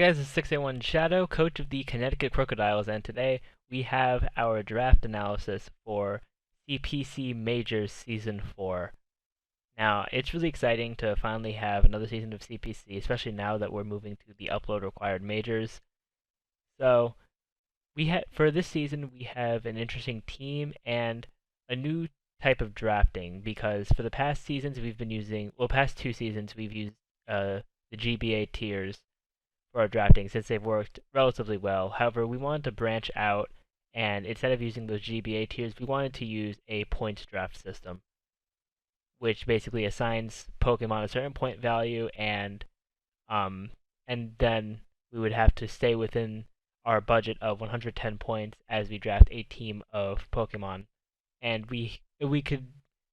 Hey guys, it's 681 Shadow, coach of the Connecticut Krookodiles, and today we have our draft analysis for CPC Majors Season 4. Now, it's really exciting to finally have another season of CPC, especially now that we're moving to the upload required majors. So, for this season, we have an interesting team and a new type of drafting, because for the past seasons we've been using, well, past two seasons we've used the GBA tiers for our drafting since they've worked relatively well. However, we wanted to branch out, and instead of using those GBA tiers, we wanted to use a points draft system, which basically assigns Pokemon a certain point value, um, and then we would have to stay within our budget of 110 points as we draft a team of Pokemon, and we could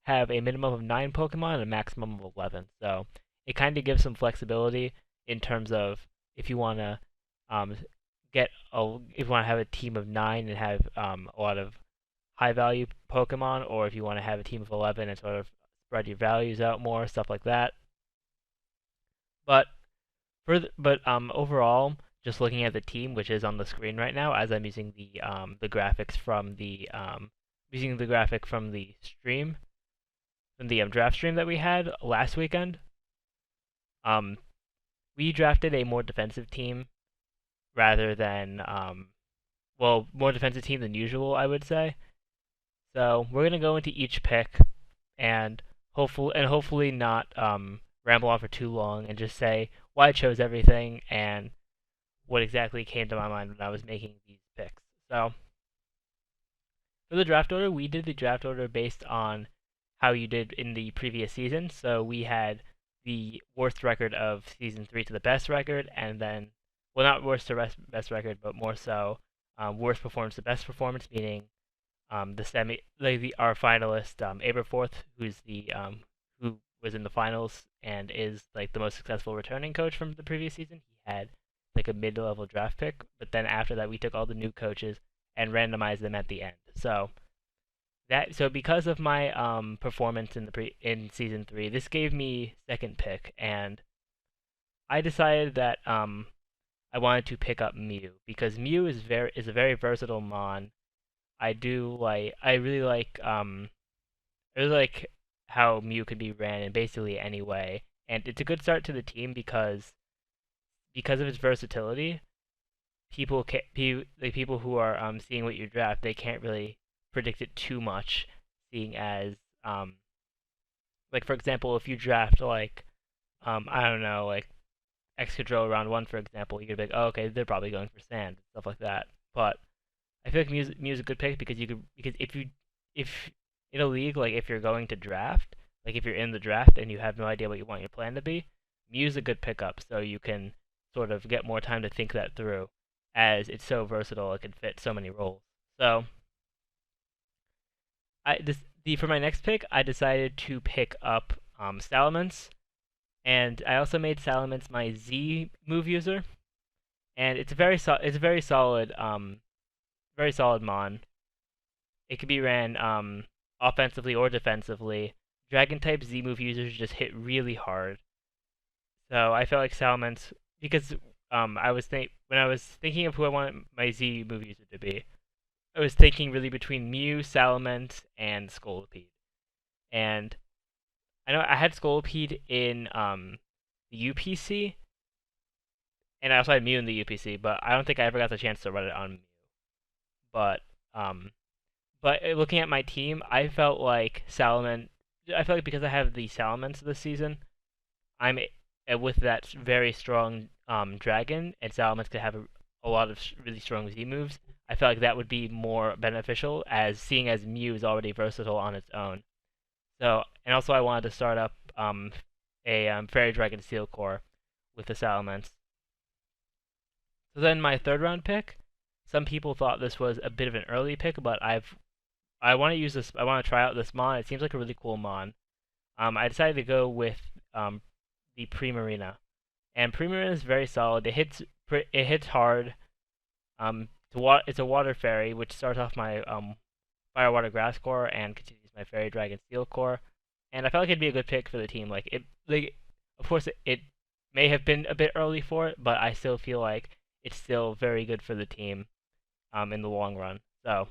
have a minimum of 9 Pokemon and a maximum of 11. So it kind of gives some flexibility in terms of if you want to um, if you want to have a team of 9 and have a lot of high value Pokemon, or if you want to have a team of 11 and sort of spread your values out more, stuff like that. But overall, just looking at the team, which is on the screen right now, as I'm using the graphics from the using the graphic from the stream, from the draft stream that we had last weekend. We drafted a more defensive team rather than more defensive team than usual, I would say. So we're gonna go into each pick and hopefully not ramble on for too long and just say why I chose everything and what exactly came to my mind when I was making these picks. So for the draft order, we did the draft order based on how you did in the previous season. So we had the worst record of season 3 to the best record, and then, well, not worst to best record, but more so worst performance to best performance, meaning our finalist Aberforth, who was in the finals and is like the most successful returning coach from the previous season. He had like a mid-level draft pick, but then after that we took all the new coaches and randomized them at the end. So because of my performance in season 3, this gave me second pick, and I decided that I wanted to pick up Mew because Mew is a very versatile mon. I really like how Mew could be ran in basically any way, and it's a good start to the team because of its versatility. People who are seeing what you draft, they can't really predict it too much, seeing as like for example, if you draft like I don't know, like Excadrill round 1, for example, you could be like, oh, okay, they're probably going for sand and stuff like that. But I feel like Mew's a good pick because if in a league, like if you're going to draft, like if you're in the draft and you have no idea what you want your plan to be, Mew's a good pickup, so you can sort of get more time to think that through, as it's so versatile, it can fit so many roles. So for my next pick, I decided to pick up Salamence, and I also made Salamence my Z move user, and it's a very solid mon. It can be ran offensively or defensively. Dragon type Z move users just hit really hard, so I felt like Salamence, because when I was thinking of who I wanted my Z move user to be, I was thinking really between Mew, Salamence, and Scolipede. And I know I had Scolipede in the UPC, and I also had Mew in the UPC, but I don't think I ever got the chance to run it on Mew. But looking at my team, I felt like because I have the Salamence this season, I'm with that very strong dragon, and Salamence could have a lot of really strong Z moves. I felt like that would be more beneficial, as seeing as Mew is already versatile on its own. So, and also I wanted to start up a Fairy Dragon Steel Core with the Salamence. So then my third round pick, some people thought this was a bit of an early pick, but I want to use this. I want to try out this mon. It seems like a really cool mon. I decided to go with the Primarina, and Primarina is very solid. It hits hard. It's a water fairy, which starts off my Fire Water Grass core and continues my Fairy Dragon Steel core. And I felt like it'd be a good pick for the team. Of course, it may have been a bit early for it, but I still feel like it's still very good for the team in the long run. So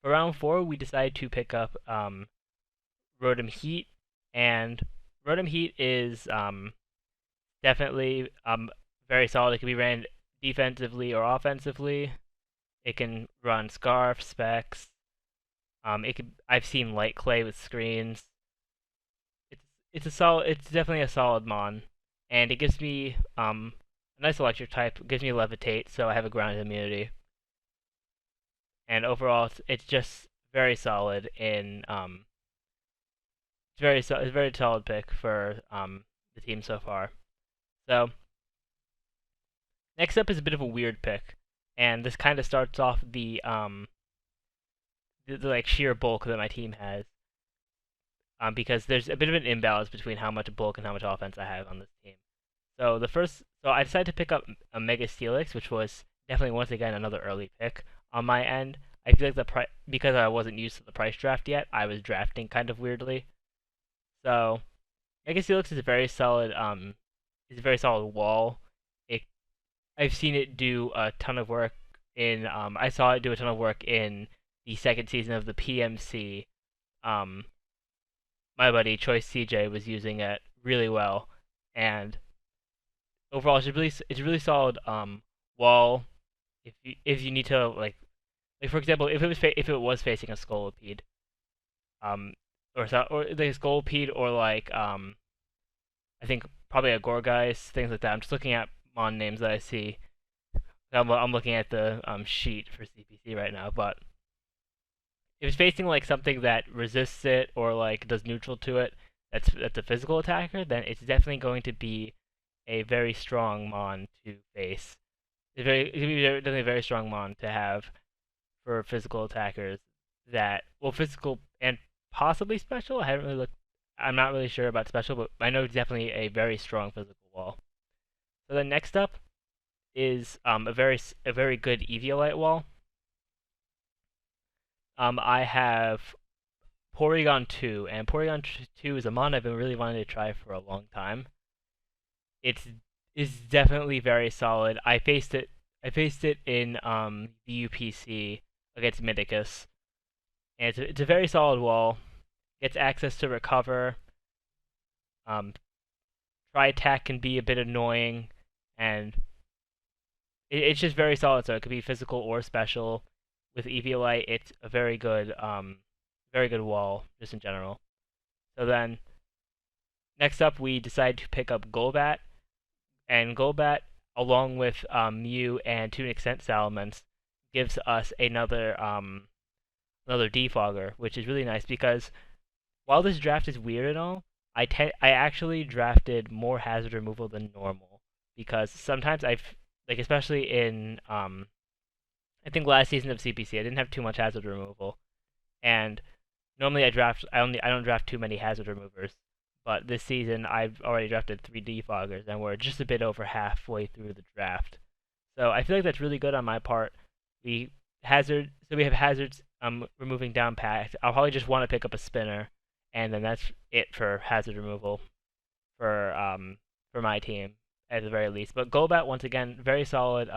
for round 4, we decided to pick up Rotom Heat, and Rotom Heat is definitely very solid. It can be ran defensively or offensively. It can run Scarf, Specs. It could. I've seen Light Clay with screens. It's it's a solid. It's definitely a solid mon, and it gives me a nice electric type. It gives me Levitate, so I have a ground immunity. And overall, it's just very solid in it's a very solid pick for the team so far. So next up is a bit of a weird pick, and this kind of starts off the like sheer bulk that my team has. Because there's a bit of an imbalance between how much bulk and how much offense I have on this team. So I decided to pick up a Mega Steelix, which was definitely once again another early pick on my end. I feel like because I wasn't used to the price draft yet, I was drafting kind of weirdly. So Mega Steelix is a very solid wall. It I've seen it do a ton of work I saw it do a ton of work in the second season of the PMC. Um, my buddy Choice CJ was using it really well, and overall it's a really solid wall. If you need to like for example if it was facing a Scolipede, um or the Scolipede or like I think probably a Gorgeist, things like that. I'm just looking at mon names that I see. I'm looking at the sheet for CPC right now, but if it's facing like something that resists it or like does neutral to it, that's a physical attacker, then it's definitely going to be a very strong mon to face. It's gonna be definitely a very strong mon to have for physical attackers physical and possibly special. I haven't really looked. I'm not really sure about special, but I know it's definitely a very strong physical wall. So then next up is a very good Eviolite wall. I have Porygon 2, and Porygon 2 is a mon I've been really wanting to try for a long time. It's is definitely very solid. I faced it in the UPC against Midicus, and it's a very solid wall. Gets access to recover. Um, Try attack can be a bit annoying, and it's just very solid. So it could be physical or special. With Eviolite, it's a very good wall just in general. So then next up, we decided to pick up Golbat, and Golbat, along with Mew and to an extent Salamence, gives us another defogger, which is really nice because while this draft is weird and all, I actually drafted more hazard removal than normal because sometimes like especially in I think last season of CPC I didn't have too much hazard removal, and normally I don't draft too many hazard removers, but this season I've already drafted 3 defoggers and we're just a bit over halfway through the draft. So I feel like that's really good on my part. We we have hazards removing down pat. I'll probably just want to pick up a spinner, and then that's it for hazard removal for my team at the very least. But Golbat once again very solid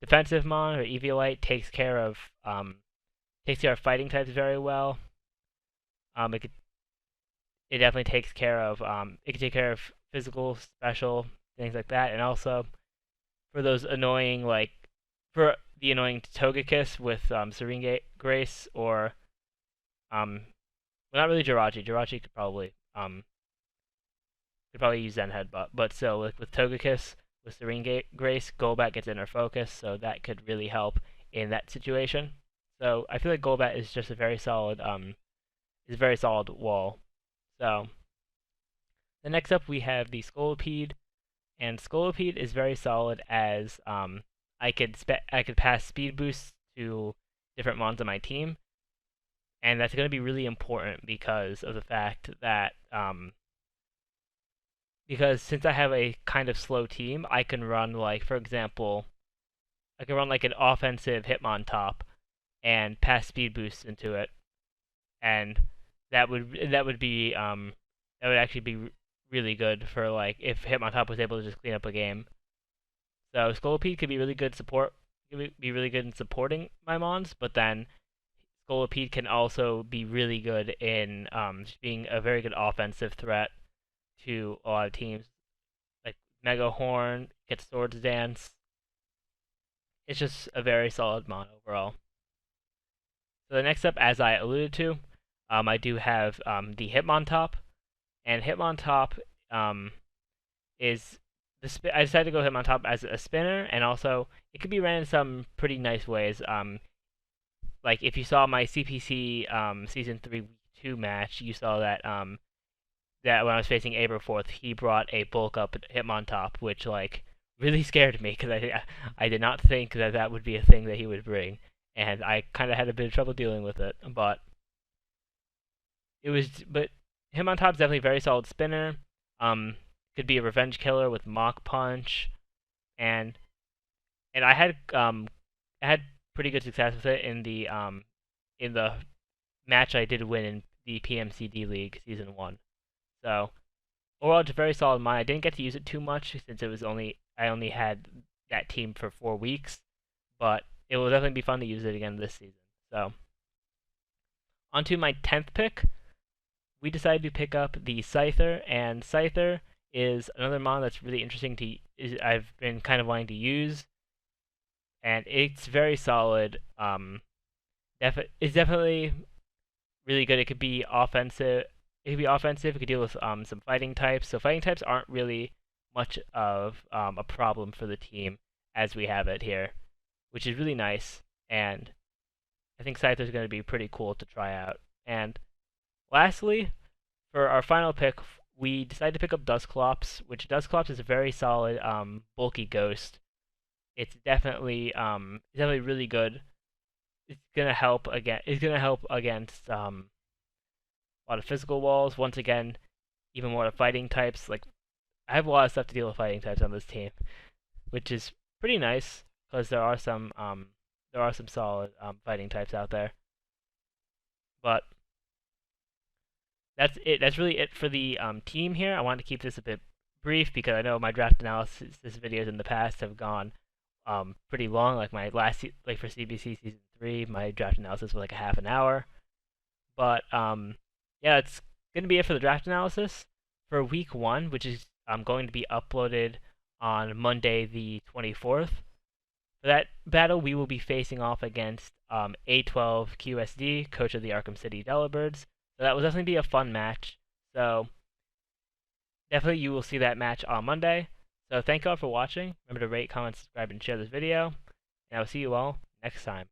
defensive mon or Eviolite takes care of fighting types very well. It could it definitely takes care of it can take care of physical, special things like that, and also for those annoying for the annoying Togekiss with Serene Grace or well, not really Jirachi. Jirachi could probably use Zen Headbutt, but still with Togekiss with Serene Grace, Golbat gets inner focus, so that could really help in that situation. So I feel like Golbat is just a very solid wall. So the next up we have the Scolipede, and Scolipede is very solid as I could pass speed boosts to different mons on my team, and that's going to be really important because of the fact that because since I have a kind of slow team, I can run like for example, I can run like an offensive Hitmontop and pass speed boosts into it, and that would actually be really good for like if Hitmontop was able to just clean up a game. So Scolipede could be really good support, be really good in supporting my mons, but then Scolipede can also be really good in just being a very good offensive threat to a lot of teams. Like Mega Horn, gets Swords Dance. It's just a very solid mon overall. So the next up, as I alluded to, I do have the Hitmontop, and Hitmontop is I decided to go Hitmontop as a spinner, and also it could be ran in some pretty nice ways. Like if you saw my CPC season 3 week 2 match, you saw that that when I was facing Aberforth, he brought a bulk up Hitmontop, which like really scared me because I did not think that that would be a thing that he would bring, and I kind of had a bit of trouble dealing with it. But Hitmontop's definitely a very solid spinner. Um, could be a revenge killer with Mach Punch, and I had pretty good success with it in the match I did win in the PMCD League Season 1. So overall, it's a very solid mine. I didn't get to use it too much since I only had that team for 4 weeks, but it will definitely be fun to use it again this season. So on to my 10th pick. We decided to pick up the Scyther, and Scyther is another mon that's really interesting I've been kind of wanting to use, and it's very solid. It's definitely really good. It could be offensive. It could be offensive. It could deal with some fighting types. So fighting types aren't really much of a problem for the team as we have it here, which is really nice. And I think Scyther is going to be pretty cool to try out. And lastly, for our final pick, we decided to pick up Dusclops, which Dusclops is a very solid bulky ghost. It's definitely really good. It's gonna help again. It's gonna help against a lot of physical walls. Once again, even more of fighting types. Like I have a lot of stuff to deal with fighting types on this team, which is pretty nice because there are some solid fighting types out there. But that's it. That's really it for the team here. I wanted to keep this a bit brief because I know my draft analysis videos in the past have gone pretty long. Like my like for CBC season 3, my draft analysis was like a half an hour. But yeah, it's gonna be it for the draft analysis for week 1, which is going to be uploaded on Monday the 24th. For that battle, we will be facing off against A12 QSD, coach of the Arkham City Delibirds. So that will definitely be a fun match. So definitely you will see that match on Monday. So thank you all for watching. Remember to rate, comment, subscribe, and share this video. And I will see you all next time.